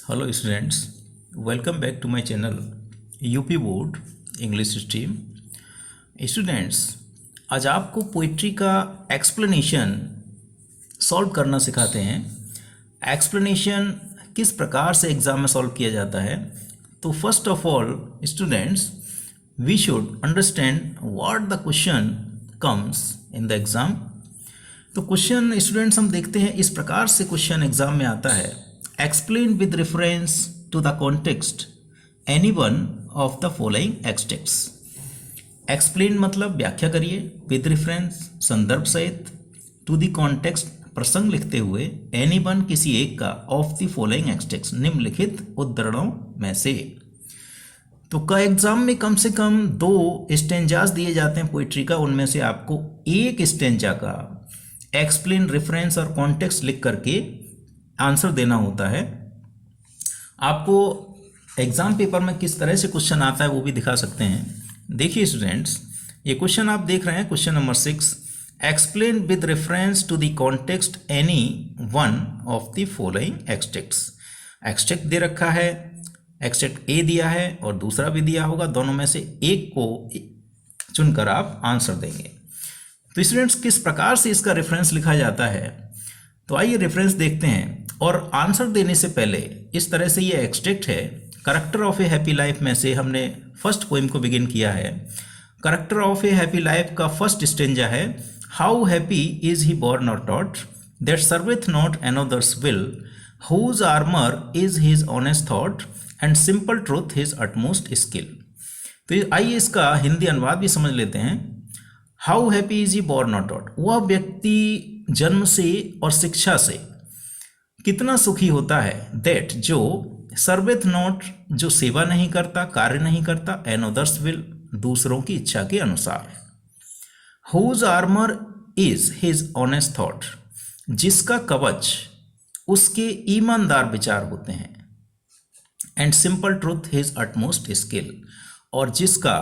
Hello students, welcome back to my channel UP board English stream. Students, आज आपको poetry का explanation solve करना सिखाते हैं। एक्सप्लेनेशन किस प्रकार से एग्ज़ाम में सॉल्व किया जाता है। तो first of all students, we should understand what the question comes in the exam. तो क्वेश्चन स्टूडेंट्स हम देखते हैं, इस प्रकार से क्वेश्चन एग्ज़ाम में आता है। Explain with reference to the context any one of the following extracts। Explain मतलब व्याख्या करिए, with reference संदर्भ सहित, to the context प्रसंग लिखते हुए, any one किसी एक का, of the following extracts निम्नलिखित उद्धरणों में से। तो का एग्जाम में कम से कम 2 स्टेंजास दिए जाते हैं पोइट्री का, उनमें से आपको एक स्टेंजा का एक्सप्लेन, रेफरेंस और कॉन्टेक्स्ट लिख करके आंसर देना होता है। आपको एग्जाम पेपर में किस तरह से क्वेश्चन आता है वो भी दिखा सकते हैं। देखिए स्टूडेंट्स, ये क्वेश्चन आप देख रहे हैं, question number 6, explain with reference to the context any one of the following extracts. Extract दे रखा है, एक्सट्रैक्ट ए दिया है और दूसरा भी दिया होगा, दोनों में से एक को चुनकर आप आंसर देंगे। तो स्टूडेंट्स, किस प्रकार से इसका रेफरेंस लिखा जाता है, तो आइए रेफरेंस देखते हैं। और आंसर देने से पहले इस तरह से ये एक्सट्रैक्ट है, Character of a happy Life में से हमने फर्स्ट पोइम को बिगिन किया है। Character of a happy Life का फर्स्ट स्टेंजा है, how happy is he born और taught that serveth not another's will, whose armour is his honest thought and simple truth his utmost skill. तो आइए इसका हिंदी अनुवाद भी समझ लेते हैं। How happy is he born और टॉट, वह व्यक्ति जन्म से और शिक्षा से कितना सुखी होता है, दैट जो, सर्विथ नॉट जो सेवा नहीं करता, कार्य नहीं करता, एन अदर्स विल दूसरों की इच्छा के अनुसार, whose armour is his honest thought जिसका कवच उसके ईमानदार विचार होते हैं, and simple truth his utmost skill और जिसका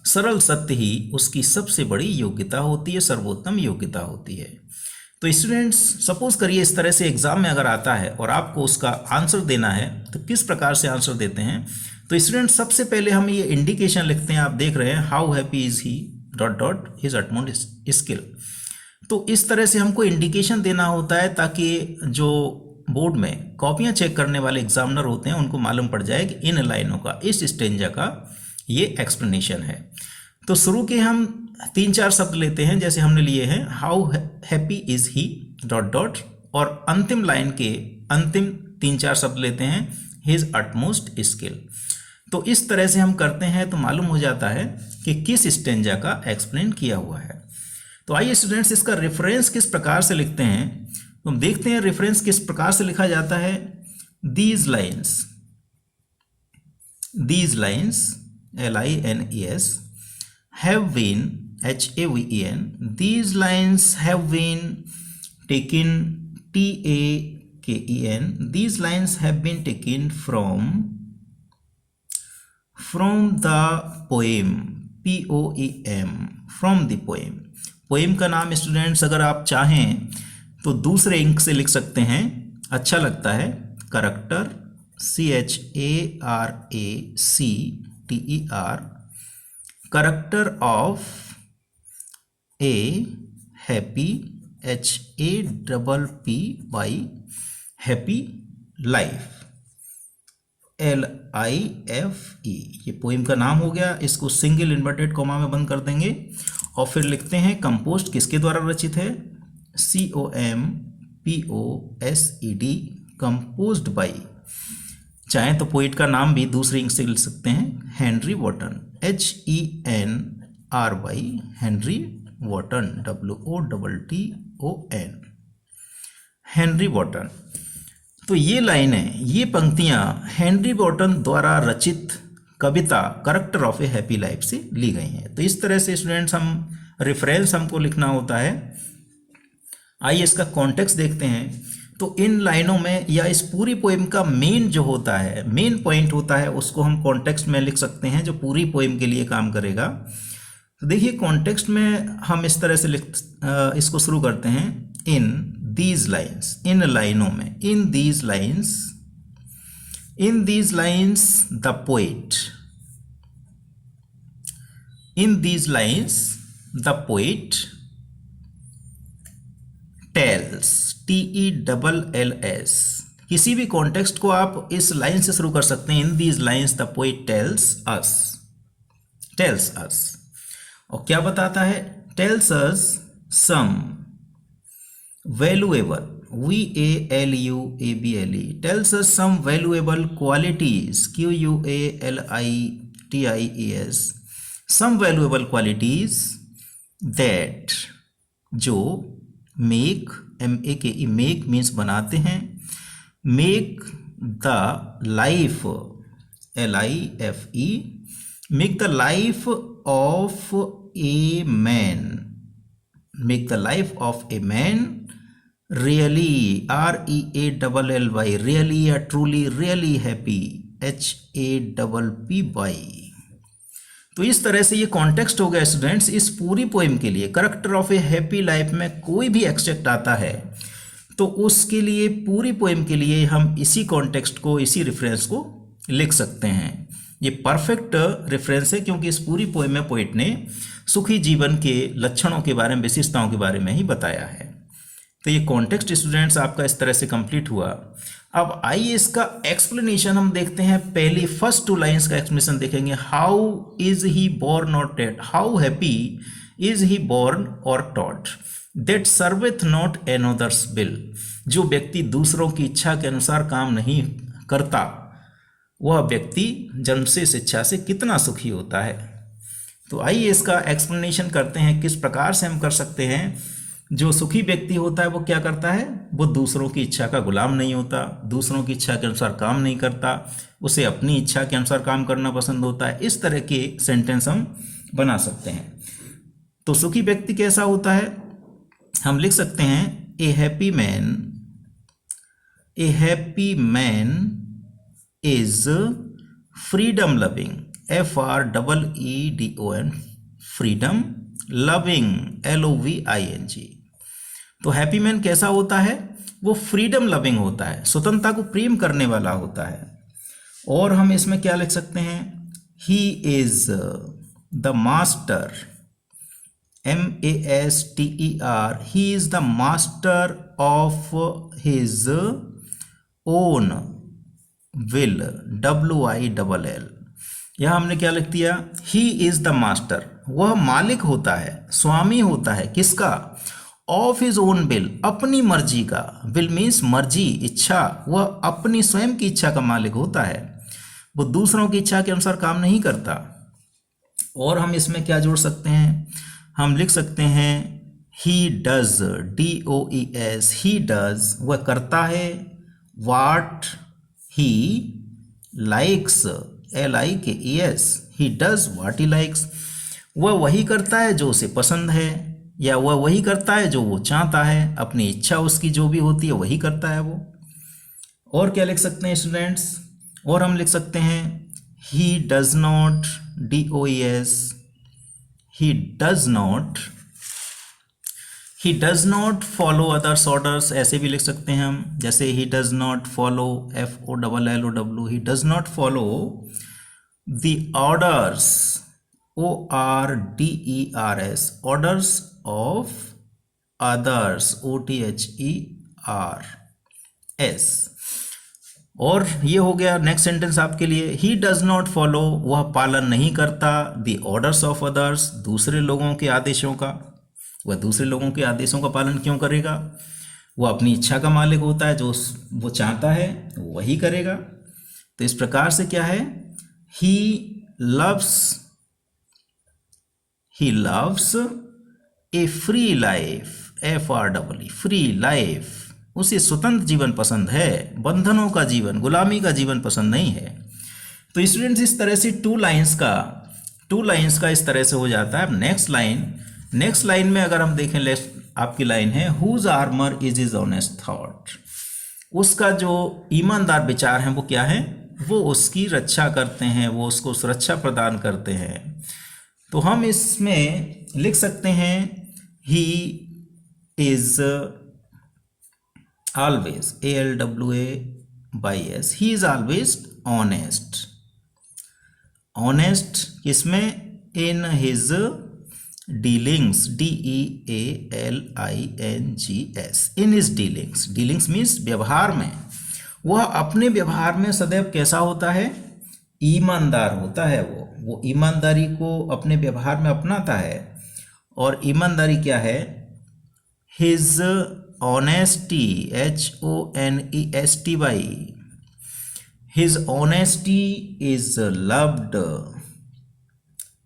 सरल सत्य ही उसकी सबसे बड़ी योग्यता होती है, सर्वोत्तम योग्यता होती है। तो स्टूडेंट्स, सपोज करिए इस तरह से एग्जाम में अगर आता है और आपको उसका आंसर देना है, तो किस प्रकार से आंसर देते हैं। तो स्टूडेंट्स, सबसे पहले हम ये इंडिकेशन लिखते हैं, आप देख रहे हैं, how happy is he dot dot his utmost skill. तो इस तरह से हमको इंडिकेशन देना होता है ताकि जो बोर्ड में कॉपियां चेक करने वाले एग्जामिनर होते हैं उनको मालूम पड़ जाए कि इन लाइनों का, इस स्टेंजा का ये एक्सप्लेनेशन है। तो शुरू के हम 3-4 शब्द लेते हैं, जैसे हमने लिए हैं, how happy is he dot dot, और अंतिम लाइन के अंतिम 3-4 शब्द लेते हैं, हिज अटमोस्ट स्किल। तो इस तरह से हम करते हैं तो मालूम हो जाता है कि किस स्टेंजा का एक्सप्लेन किया हुआ है। तो आइए स्टूडेंट्स, इसका रेफरेंस किस प्रकार से लिखते हैं, तो हम देखते हैं रेफरेंस किस प्रकार से लिखा जाता है। These lines LINES have been HAVEN, these lines have been taken TAKEN, these lines have been taken from the poem POEM, from the poem। Poem का नाम स्टूडेंट्स अगर आप चाहें तो दूसरे इंक से लिख सकते हैं, अच्छा लगता है, character CHARACTER, character of a happy HAPPY, happy life LIFE, ये पोइम का नाम हो गया। इसको सिंगल इन्वर्टेड कॉमा में बंद कर देंगे और फिर लिखते हैं, कंपोज्ड किसके द्वारा रचित है, COMPOSED, कंपोज्ड बाई, चाहे तो पोइट का नाम भी दूसरे इंक से लिख सकते हैं, Henry Wotton, HENRY, Henry Wotton, WOTTON, Henry Wotton. तो ये लाइनें, ये पंक्तियां हेनरी वॉटन द्वारा रचित कविता Character of a happy Life से ली गई हैं। तो इस तरह से स्टूडेंट्स हम रेफरेंस हमको लिखना होता है। आइए इसका कॉन्टेक्स्ट देखते हैं। तो इन लाइनों में या इस पूरी पोएम का मेन जो होता है, मेन पॉइंट होता है, उसको हम कॉन्टेक्स्ट में लिख सकते हैं, जो पूरी पोएम के लिए काम करेगा। तो देखिए कॉन्टेक्स्ट में हम इस तरह से इसको शुरू करते हैं, इन दीज लाइन्स, इन लाइनों में, इन these lines In these lines, the poet. In these lines, the poet tells, TELLS। किसी भी कॉन्टेक्स्ट को आप इस लाइन से शुरू कर सकते हैं। In these lines the poet tells us. और क्या बताता है? Tells us some valuable, VALUABLE, tells us some valuable qualities, QUALITIES, some valuable qualities that, जो make, MAKE, make means बनाते हैं, make the life, LIFE, make the life of a man, make the life of a man really, REALLY, really या truly, really happy, HAPPY। तो इस तरह से ये context हो गया स्टूडेंट्स इस पूरी पोएम के लिए। Character of a happy Life में कोई भी एक्सट्रैक्ट आता है तो उसके लिए, पूरी पोएम के लिए हम इसी कॉन्टेक्स्ट को, इसी रेफरेंस को लिख सकते हैं। ये परफेक्ट रेफरेंस है क्योंकि इस पूरी पोएम में पोएट ने सुखी जीवन के लक्षणों के बारे में, विशेषताओं के बारे में ही बताया है। तो ये कॉन्टेक्स्ट स्टूडेंट्स आपका इस तरह से कंप्लीट हुआ। अब आइए इसका एक्सप्लेनेशन हम देखते हैं। पहली फर्स्ट 2 लाइंस का एक्सप्लेनेशन देखेंगे। हाउ इज ही बोर्न और taught, how happy is he born और taught, that serveth not another's will, जो व्यक्ति दूसरों की इच्छा के अनुसार काम नहीं करता वह व्यक्ति जन्म से इच्छा से कितना सुखी होता है। तो आइए इसका एक्सप्लेनेशन करते हैं किस प्रकार से हम कर सकते हैं। जो सुखी व्यक्ति होता है वो क्या करता है? वो दूसरों की इच्छा का गुलाम नहीं होता, दूसरों की इच्छा के अनुसार काम नहीं करता, उसे अपनी इच्छा के अनुसार काम करना पसंद होता है। इस तरह के सेंटेंस हम बना सकते हैं। तो सुखी व्यक्ति कैसा होता है? हम लिख सकते हैं ए happy man is freedom loving, FREEDOM, freedom loving, LOVING। तो हैप्पी मैन कैसा होता है? वो फ्रीडम लविंग होता है, स्वतंत्रता को प्रेम करने वाला होता है। और हम इसमें क्या लिख सकते हैं? He is the master, MASTER, he is the master of his own will, WILL। यह हमने क्या लिख दिया? ही इज द मास्टर, वह मालिक होता है, स्वामी होता है, किसका? ऑफ हिज ओन विल, अपनी मर्जी का। विल मीन्स मर्जी, इच्छा। वह अपनी स्वयं की इच्छा का मालिक होता है, वो दूसरों की इच्छा के अनुसार काम नहीं करता। और हम इसमें क्या जोड़ सकते हैं? हम लिख सकते हैं he does, DOES, he does, वह करता है, what he likes, LIKES, he does what he likes, वह वही करता है जो उसे पसंद है, या वह वही करता है जो वो चाहता है, अपनी इच्छा उसकी जो भी होती है वही करता है वो। और क्या लिख सकते हैं स्टूडेंट्स? और हम लिख सकते हैं he does not, DOES, he does not follow others orders, ऐसे भी लिख सकते हैं हम। जैसे he does not follow, FOLLOW, he does not follow the orders, ORDERS, orders of others, OTHERS। और ये हो गया नेक्स्ट सेंटेंस आपके लिए। ही डज नॉट फॉलो, वह पालन नहीं करता, द ऑर्डर्स ऑफ अदर्स, दूसरे लोगों के आदेशों का। वह दूसरे लोगों के आदेशों का पालन क्यों करेगा? वह अपनी इच्छा का मालिक होता है, जो वो चाहता है वही करेगा। तो इस प्रकार से क्या है? He loves A free life, FREE, free life, उसे स्वतंत्र जीवन पसंद है, बंधनों का जीवन, गुलामी का जीवन पसंद नहीं है। तो स्टूडेंट्स इस तरह से 2 लाइंस का इस तरह से हो जाता है। नेक्स्ट लाइन में अगर हम देखें, आपकी लाइन है whose armour is his honest thought, उसका जो ईमानदार विचार हैं वो क्या है? वो उसकी रक्षा करते हैं, वो उसको सुरक्षा प्रदान करते हैं। तो हम इसमें लिख सकते हैं he is always, ALWA Y S, he is always honest. Honest किसमें? In his dealings, DEALINGS, in his dealings. Dealings means व्यवहार में। वह अपने व्यवहार में सदैव कैसा होता है? ईमानदार होता है। वो ईमानदारी को अपने व्यवहार में अपनाता है। और ईमानदारी क्या है? His honesty, HONESTY, his honesty is loved,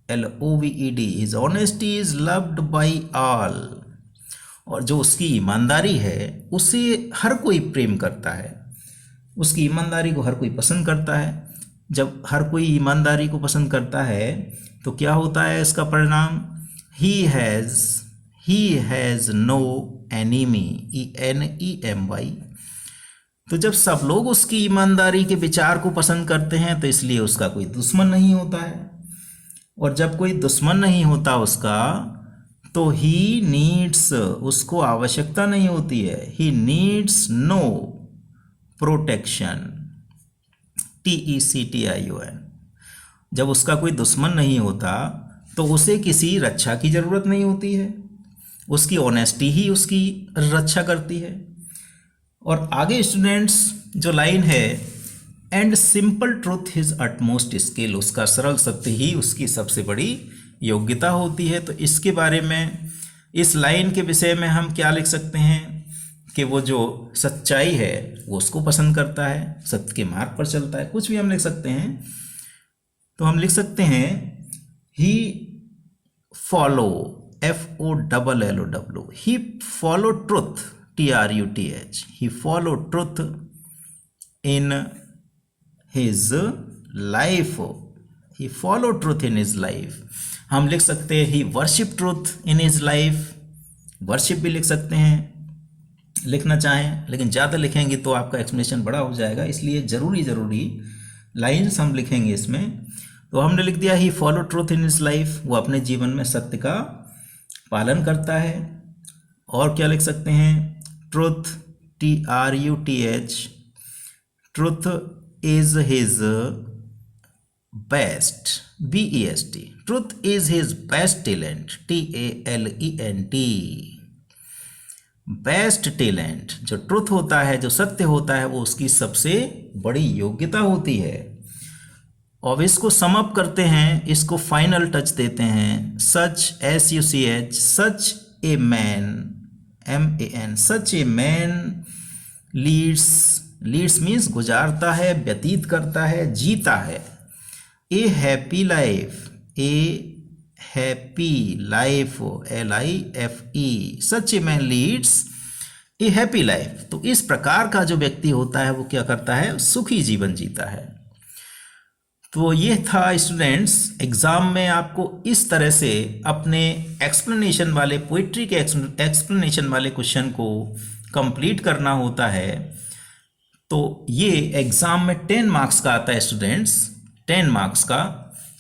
LOVED, his honesty is loved by all. और जो उसकी ईमानदारी है उसे हर कोई प्रेम करता है, उसकी ईमानदारी को हर कोई पसंद करता है। जब हर कोई ईमानदारी को पसंद करता है तो क्या होता है इसका परिणाम? He has no enemy, ENEMY। तो जब सब लोग उसकी ईमानदारी के विचार को पसंद करते हैं तो इसलिए उसका कोई दुश्मन नहीं होता है। और जब कोई दुश्मन नहीं होता उसका, तो ही नीड्स, उसको आवश्यकता नहीं होती है, he needs no protection, TECTION। जब उसका कोई दुश्मन नहीं होता तो उसे किसी रक्षा की ज़रूरत नहीं होती है, उसकी ऑनेस्टी ही उसकी रक्षा करती है। और आगे स्टूडेंट्स जो लाइन है, and simple truth his utmost skill, उसका सरल सत्य ही उसकी सबसे बड़ी योग्यता होती है। तो इसके बारे में, इस लाइन के विषय में हम क्या लिख सकते हैं कि वो जो सच्चाई है वो उसको पसंद करता है, सत्य के मार्ग पर चलता है। कुछ भी हम लिख सकते हैं। तो हम लिख सकते हैं he follow, FOLLOW, he follow truth, TRUTH, he follow truth in his life, he follow truth in his life. हम लिख सकते हैं he worship truth in his life, worship भी लिख सकते हैं लिखना चाहें, लेकिन ज़्यादा लिखेंगे तो आपका एक्सप्लेनेशन बड़ा हो जाएगा, इसलिए ज़रूरी लाइन्स हम लिखेंगे इसमें। तो हमने लिख दिया he follow truth in his life, वो अपने जीवन में सत्य का पालन करता है। और क्या लिख सकते हैं? Truth, TRUTH, truth is his best, BEST, truth is his best talent, TALENT। Best talent, जो ट्रुथ होता है, जो सत्य होता है, वो उसकी सबसे बड़ी योग्यता होती है। अब इसको सम अप करते हैं, इसको फाइनल टच देते हैं। Such, SUCH, such a man, MAN, such a man leads means गुजारता है, व्यतीत करता है, जीता है। A happy life, LIFE, such a man leads a happy life. तो इस प्रकार का जो व्यक्ति होता है वो क्या करता है? सुखी जीवन जीता है। तो ये था स्टूडेंट्स, एग्ज़ाम में आपको इस तरह से अपने एक्सप्लेनेशन वाले, पोइट्री के एक्सप्लेनेशन वाले क्वेश्चन को कंप्लीट करना होता है। तो ये एग्ज़ाम में 10 मार्क्स का आता है स्टूडेंट्स, 10 मार्क्स का।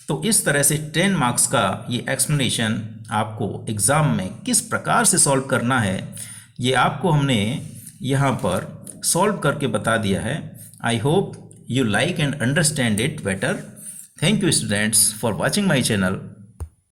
तो इस तरह से 10 मार्क्स का ये एक्सप्लेनेशन आपको एग्ज़ाम में किस प्रकार से सॉल्व करना है, ये आपको हमने यहाँ पर सॉल्व करके बता दिया है। I hope you like and understand it better. Thank you students for watching my channel.